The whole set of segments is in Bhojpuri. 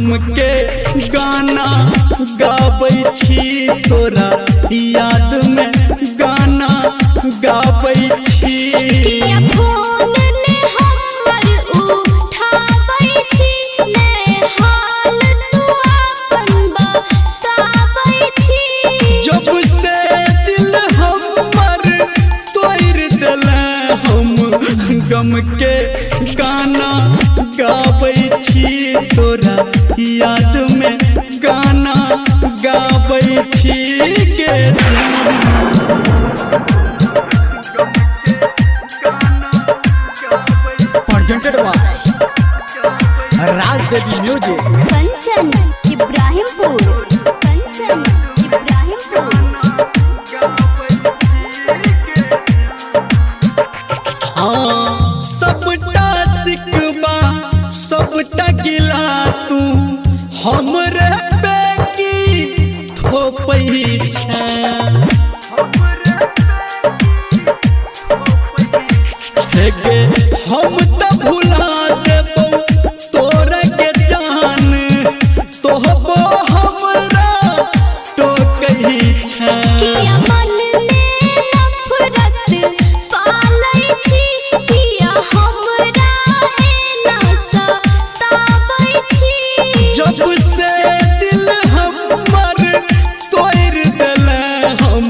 गम के गाना गाबै छी तोरा याद में गाना गाबै छी। फोन ने हमर उठाबै छी ने हाल तू अपन बताबै छी। जब से दिल हमर तोड़ देले हम गम के गाना गाबै छी तोरा याद में गाना गाबै छी के presented by Raj Devi Music। Kanchan Ibrahimpur, Kanchan Ibrahimpur. सबटा सिकवा सबटा गिला तू हमरे पे की थोपै छै। हम त भुला देबो तोरा के जान तोहबो हमरा टोकै छै। किया मन में नफरत पालै छी, किया हमरा एना सताबै छी। जब से दिल हमर तोड़ देले हम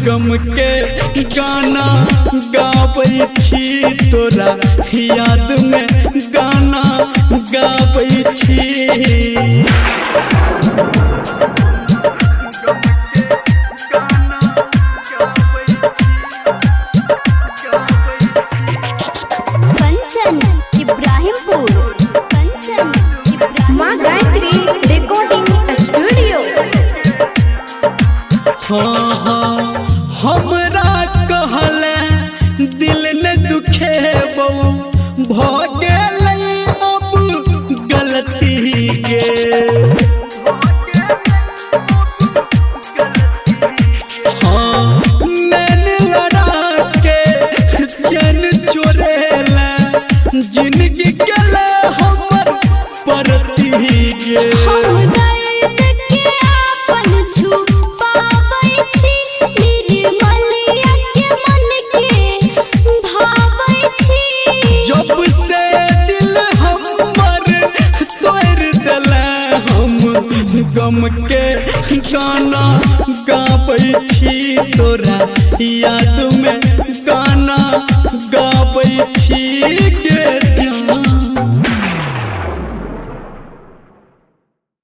गम के गाना गाबै छी तोरा याद में गाना गाबै छी। कंचन इब्राहिमपुर, कंचन इब्राहिमपुर। माँ गायत्री रिकॉर्डिंग स्टूडियो। हाँ हाँ हमरा कहले दिल ने दुखेबो भ गेलै अब गलती के। हाँ नैन लड़ा के चैन चोरेला जिंदगी गेले हमर परती गे। हम दर्द के आपन छुपाबै छी, निर्मलिया के मन के भाबै छी। जब से दिल हमर तोड़ देले हम गम के गाना गाबै छी तोरा याद में गाना गाबै छी।